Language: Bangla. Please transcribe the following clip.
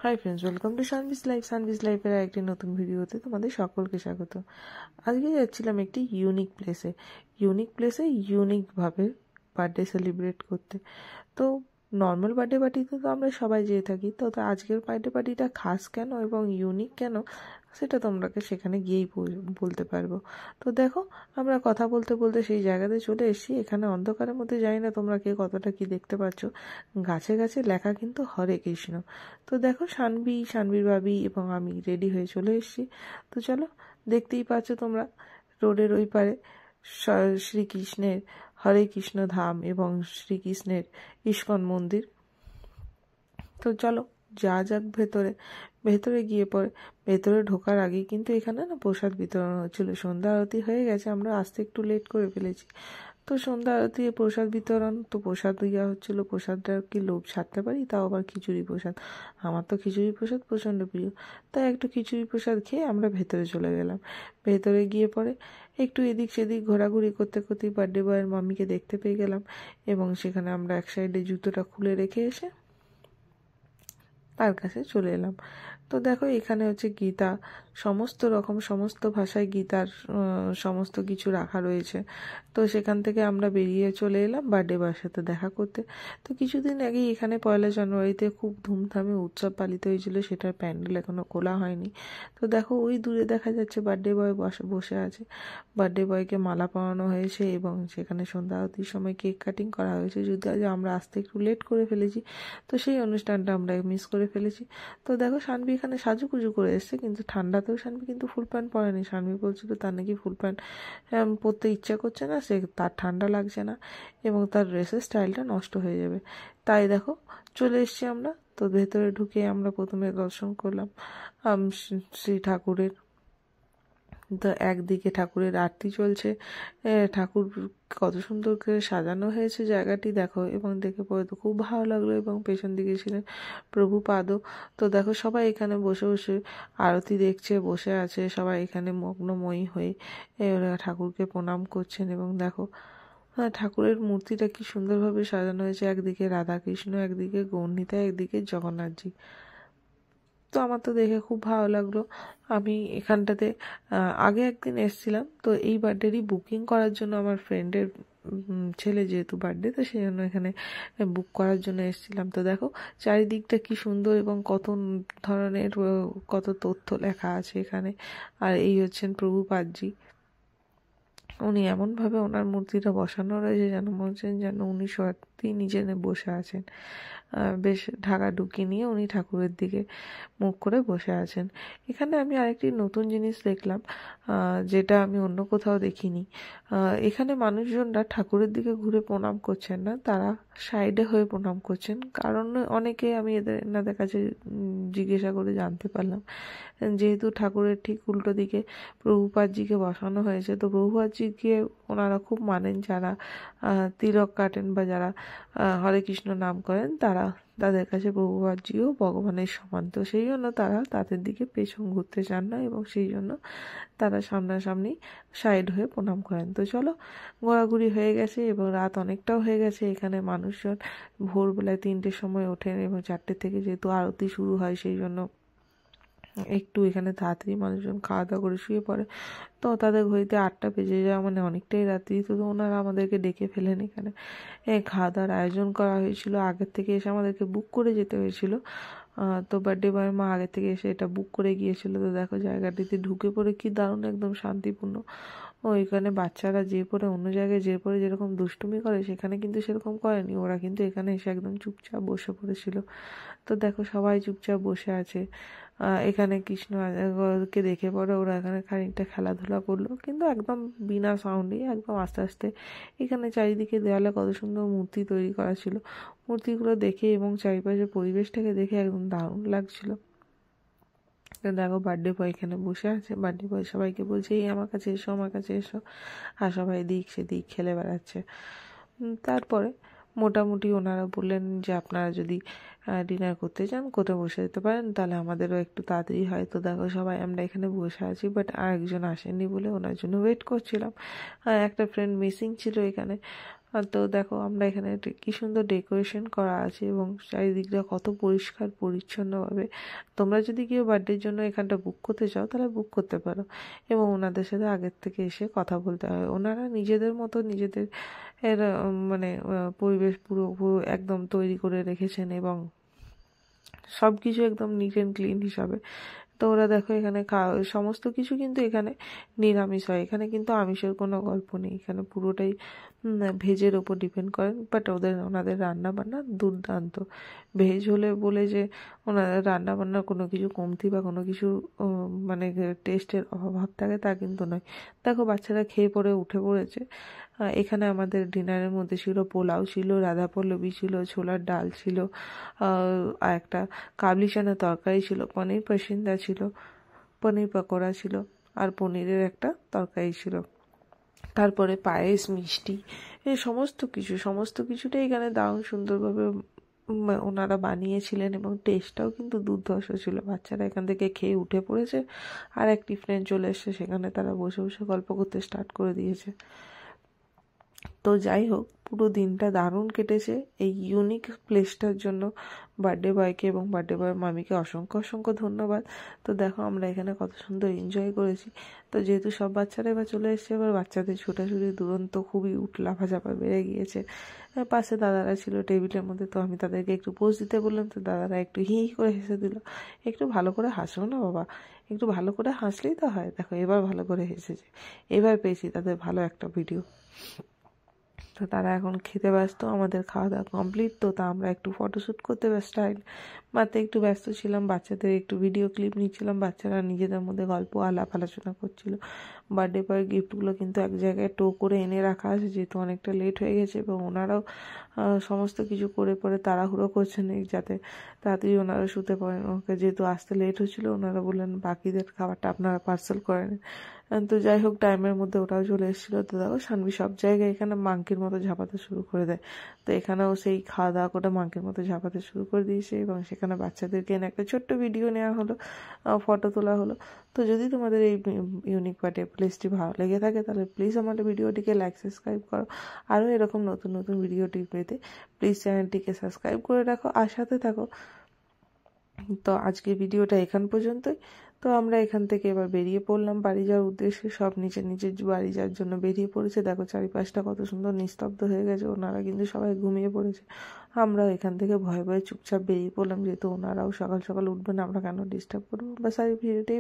Hi friends, welcome to Sanvees লাইফের একটি নতুন ভিডিওতে তোমাদের সকলকে স্বাগত। আজকে যাচ্ছিলাম একটি ইউনিক প্লেসে ইউনিকভাবে বার্থডে সেলিব্রেট করতে। তো নর্মাল বার্থডে পার্টিতে তো আমরা সবাই যেয়ে থাকি, তো আজকের বার্থডে পার্টিটা খাস কেন এবং ইউনিক কেন সেটা তোমরাকে সেখানে গিয়েই বলতে পারবো। তো দেখো, আমরা কথা বলতে বলতে সেই জায়গাতে চলে এসেছি। এখানে অন্ধকারের মধ্যে জানি না তোমরা কে কতটা কি দেখতে পাচ্ছ, গাছে গাছে লেখা কিন্তু হরে কৃষ্ণ। তো দেখো, সানভির ভাবি এবং আমি রেডি হয়ে চলে এসেছি। তো চলো, দেখতেই পাচ্ছ তোমরা রোডের ওই পারে শ্রীকৃষ্ণের হরে কৃষ্ণ ধাম এবং শ্রীকৃষ্ণের ইস্কন মন্দির। তো চলো যা যাক ভেতরে। ভেতরে গিয়ে পরে ভেতরে ঢোকার আগেই কিন্তু এখানে না প্রসাদ বিতরণ হচ্ছিল। সন্ধ্যা আরতি হয়ে গেছে, আমরা আসতে একটু লেট করে ফেলেছি। তো সন্ধ্যা আরতি প্রসাদ বিতরণ, তো প্রসাদ দেওয়া হচ্ছিলো। প্রসাদটা কি লোভ ছাড়তে পারি, তাও আবার খিচুড়ি প্রসাদ। আমার তো খিচুড়ি প্রসাদ প্রচণ্ড প্রিয়, তাই একটু খিচুড়ি প্রসাদ খেয়ে আমরা ভেতরে চলে গেলাম। ভেতরে গিয়ে পরে একটু এদিক সেদিক ঘোরাঘুরি করতে করতেই বার্থডে বয়ের মাম্মিকে দেখতে পেয়ে গেলাম, এবং সেখানে আমরা এক সাইডে জুতোটা খুলে রেখে এসে তার কাছে চলে এলাম। তো দেখো, এখানে হচ্ছে গীতা, সমস্ত ভাষায় গীতার সমস্ত কিছু রাখা রয়েছে। তো সেখান থেকে আমরা বেরিয়ে চলে এলাম বার্থডে বয়ের সাথে দেখা করতে। তো কিছুদিন আগেই এখানে 1 জানুয়ারিতে খুব ধুমধামে উৎসব পালিত হয়েছিল, সেটার প্যান্ডেল এখনও খোলা হয়নি। তো দেখো, ওই দূরে দেখা যাচ্ছে বার্থডে বয় বসে আছে। বার্থডে বয়কে মালা পরানো হয়েছে এবং সেখানে সন্ধ্যা আরতির সময় কেক কাটিং করা হয়েছে। যদি আজ আমরা আসতে একটু লেট করে ফেলেছি, তো সেই অনুষ্ঠানটা আমরা মিস করে ফেলেছি। তো দেখো, সানভি এখানে সাজুগুজু করে এসছে, কিন্তু ঠান্ডাতেও সানভি কিন্তু ফুল প্যান্ট পরেনি। সানভি বলছিল তার নাকি ফুল প্যান্ট পরতে ইচ্ছা করছে না, তার ঠান্ডা লাগছে না এবং তার ড্রেসের স্টাইলটা নষ্ট হয়ে যাবে। তাই দেখো, চলে এসছি আমরা। তো ভেতরে ঢুকে আমরা প্রথমে দর্শন করলাম শ্রী ঠাকুরের। তো একদিকে ঠাকুরের আরতি চলছে, ঠাকুর কত সুন্দর করে সাজানো হয়েছে জায়গাটি দেখো, এবং দেখে পরে তো খুব ভালো লাগলো। এবং পেছন দিকে ছিলেন প্রভুপাদও। তো দেখো, সবাই এখানে বসে বসে আরতি দেখছে, বসে আছে সবাই এখানে মগ্নময়ী হয়ে ওরা ঠাকুরকে প্রণাম করছেন। এবং দেখো, ঠাকুরের মূর্তিটা কি সুন্দরভাবে সাজানো হয়েছে, একদিকে রাধাকৃষ্ণ, একদিকে গৌরনীতা, একদিকে জগন্নাথজি। তো আমার তো দেখে খুব ভালো লাগলো। আমি এখানটাতে আগে একদিন এসেছিলাম, তো এই বার্থডেরই বুকিং করার জন্য, আমার ফ্রেন্ডের ছেলে যেহেতু বার্থডে, তো সেই জন্য এখানে বুক করার জন্য এসেছিলাম। তো দেখো, চারিদিকটা কি সুন্দর এবং কত ধরনের কত তথ্য লেখা আছে এখানে। আর এই হচ্ছেন প্রভুপাদজি। উনি এমনভাবে ওনার মূর্তিটা বসানো রয়েছে যেন মনে হচ্ছেন যেন উনি সত্যি নিজে বসে আছেন। বেশ ঢাকা ঢুকি নিয়ে উনি ঠাকুরের দিকে মুখ করে বসে আছেন। এখানে আমি আরেকটি নতুন জিনিস দেখলাম, যেটা আমি অন্য কোথাও দেখিনি। এখানে মানুষজনরা ঠাকুরের দিকে ঘুরে প্রণাম করছেন না, তারা সাইডে হয়ে প্রণাম করছেন। কারণ অনেকে আমি এনাদের কাছে জিজ্ঞাসা করে জানতে পারলাম, যেহেতু ঠাকুরের ঠিক উল্টো দিকে প্রভুপাদজিকে বসানো হয়েছে, তো প্রভুপাদজিকে ওনারা খুব মানেন। যারা তিলক কাটেন বা যারা হরে কৃষ্ণ নাম করেন, তাদের কাছে প্রভুপাদজিও ভগবানের সমান। তো সেই জন্য তারা তাদের দিকে পেছন ঘুরতে চান না, এবং সেই জন্য তারা সামনাসামনি সাইড হয়ে প্রণাম করেন। তো চলো, ঘোরাঘুরি হয়ে গেছে এবং রাত অনেকটাও হয়ে গেছে। এখানে মানুষজন ভোরবেলায় 3টের সময় ওঠেন, এবং 4টে থেকে যেহেতু আরতি শুরু হয়, সেই জন্য একটু এখানে তাড়াতাড়ি মানুষজন খাওয়া দাওয়া করে শুয়ে পড়ে। তো তাদের ঘড়িতে 8টা বেজে যাওয়া মানে অনেকটাই রাত্রি। তো ওনারা আমাদেরকে ডেকে ফেলেন। এখানে খাওয়া দাওয়ার আয়োজন করা হয়েছিল। আগের থেকে এসে আমাদেরকে বুক করে যেতে হয়েছিল। তো বার্থডে বয়ের মা আগে থেকে এসে এটা বুক করে গিয়েছিল। তো দেখো, জায়গাটিতে ঢুকে পড়ে কি দারুণ, একদম শান্তিপূর্ণ। এখানে বাচ্চারা যে পরে অন্য জায়গায় যে পরে যেরকম দুষ্টুমি করে, সেখানে কিন্তু সেরকম করেনি। ওরা কিন্তু এখানে এসে একদম চুপচাপ বসে পড়েছিল। তো দেখো, সবাই চুপচাপ বসে আছে। এখানে কৃষ্ণকে দেখে পরে ওরা এখানে খানিকটা খেলাধুলা করলো, কিন্তু একদম বিনা সাউন্ডে, একদম আস্তে আস্তে। এখানে চারিদিকে দেওয়ালে কত সুন্দর মূর্তি তৈরি করা ছিল। মূর্তিগুলো দেখে এবং চারিপাশের পরিবেশটাকে দেখে একদম দারুণ লাগছিল। দেখো, বার্থডে বয় এখানে বসে আছে। বার্থডে বয় সবাইকে বলছে, এই আমার কাছে এসো, আমার কাছে এসো। আর সবাই দিক সেদিক খেলে বেড়াচ্ছে। তারপরে মোটামুটি ওনারা বললেন যে আপনারা যদি ডিনার করতে চান কোথাও বসে যেতে পারেন, তাহলে আমাদেরও একটু তাড়াতাড়ি হয়। তো দেখো, সবাই আমরা এখানে বসে আছি, বাট আরেকজন আসেনি বলে ওনার জন্য ওয়েট করছিলাম। একটা ফ্রেন্ড মিসিং ছিল এখানে। তো দেখো আমরা এখানে কি সুন্দর ডেকোরেশন করা আছে এবং চারিদিকটা কত পরিষ্কার পরিচ্ছন্নভাবে। তোমরা যদি কেউ বার্থডের জন্য এখানটা বুক করতে চাও তাহলে বুক করতে পারো এবং ওনাদের সাথে আগের থেকে এসে কথা বলতে হয়। ওনারা নিজেদের মতো নিজেদের মানে পরিবেশ পুরো একদম তৈরি করে রেখেছেন এবং সব কিছু একদম নিট অ্যান্ড ক্লিন হিসাবে। তো ওরা দেখো এখানে সমস্ত কিছু কিন্তু এখানে নিরামিষ হয়, এখানে কিন্তু আমিষের কোনো গল্প নেই, এখানে পুরোটাই ভেজের ওপর ডিপেন্ড করেন। বাট ওনাদের রান্না বান্না দুর্দান্ত। ভেজ হলে বলে যে ওনাদের রান্না বান্নার কোনো কিছু কমতি বা কোনো কিছু মানে টেস্টের অভাব থাকে তা কিন্তু নয়। দেখো বাচ্চারা খেয়ে পরে উঠে পড়েছে। এখানে আমাদের ডিনারের মধ্যে ছিল পোলাও ছিল, রাধা পল্লবী ছিল, ছোলার ডাল ছিল, আর একটা কাবলি চানা তরকারি ছিল, পনির পাসিন্দা ছিল, পনির পকোড়া ছিল, আর পনিরের একটা তরকারি ছিল। তারপরে পায়েস, মিষ্টি, এই সমস্ত কিছুটাই এখানে দারুণ সুন্দরভাবে ওনারা বানিয়েছিলেন এবং টেস্টটাও কিন্তু দুর্ধর্ষ ছিল। বাচ্চারা এখান থেকে খেয়ে উঠে পড়েছে আর এক টিফিন চলে এসছে, সেখানে তারা বসে বসে গল্প করতে স্টার্ট করে দিয়েছে। তো যাই হোক, পুরো দিনটা দারুণ কেটেছে এই ইউনিক প্লেসটার জন্য। বার্থডে বয়কে এবং বার্থডে বয়ের মামিকে অসংখ্য অসংখ্য ধন্যবাদ। তো দেখো আমরা এখানে কত সুন্দর এনজয় করেছি। তো যেহেতু সব বাচ্চারা এবার চলে এসছে, এবার বাচ্চাদের ছোটাছুটি দুরন্ত খুবই লাফাঝাপা বেড়ে গিয়েছে। পাশে দাদারা ছিল টেবিলের মধ্যে, তো আমি তাদেরকে একটু পোজ দিতে বললাম, তো দাদারা একটু হি হি করে হেসে দিল। একটু ভালো করে হাসো না বাবা, একটু ভালো করে হাসলেই তো হয়। দেখো এবার ভালো করে হেসেছে, এবার পেয়েছি তাদের ভালো একটা ভিডিও। তো তারা এখন খেতে ব্যস্ত, আমাদের খাওয়া দাওয়া কমপ্লিট। তো তা আমরা একটু ফটোশ্যুট করতে ব্যস্ত মাত্র একটু ব্যস্ত ছিলাম, বাচ্চাদের একটু ভিডিও ক্লিপ নিচ্ছিলাম, বাচ্চারা নিজেদের মধ্যে গল্প আলাপ আলোচনা করছিল। বার্থডে বয়ের গিফটগুলো কিন্তু এক জায়গায় টো করে এনে রাখা আছে, যেহেতু অনেকটা লেট হয়ে গেছে এবং ওনারাও সমস্ত কিছু করে পরে তাড়াহুড়ো করছেন যাতে তাড়াতাড়ি ওনারা শুতে পারেন। ওকে যেহেতু আসতে লেট হচ্ছিলো, ওনারা বললেন বাকিদের খাবারটা আপনারা পার্সেল করে নিন। তো যাই হোক, টাইমের মধ্যে ওটাও চলে এসেছিলো। তো দেখো সানভি সব জায়গায় এখানে মাংকির মতো ঝাঁপাতে শুরু করে দেয়। তো এখানেও সেই খাওয়া দাওয়া করে মাংকির মতো ঝাঁপাতে শুরু করে দিয়েছে এবং সেখানে বাচ্চাদেরকে এনে একটা ছোট্ট ভিডিও নেওয়া হলো, ফটো তোলা হলো। তো যদি তোমাদের এই ইউনিক বার্থডে প্লেসটি ভালো লেগে থাকে তাহলে প্লিজ আমাদের ভিডিওটিকে লাইক সাবস্ক্রাইব করো। আরও এরকম নতুন নতুন ভিডিওটি পেতে প্লিজ চ্যানেলটিকে সাবস্ক্রাইব করে রাখো আর সাথে থাকো। তো আজকে ভিডিওটা এখান পর্যন্তই। তো আমরা এখান থেকে এবার বেরিয়ে পড়লাম বাড়ি যাওয়ার উদ্দেশ্যে। সব নিচে নিচে বাড়ি যাওয়ার জন্য বেরিয়ে পড়েছে। দেখো চারিপাশটা কত সুন্দর নিস্তব্ধ হয়ে গেছে, ওনারা কিন্তু সবাই ঘুমিয়ে পড়েছে। আমরাও এখান থেকে ভয়ে ভয়ে চুপচাপ বেরিয়ে পড়লাম, যেহেতু ওনারাও সকাল সকাল উঠবেন, আমরা কেন ডিস্টার্ব করবো। বাস আর ভিডিওটাই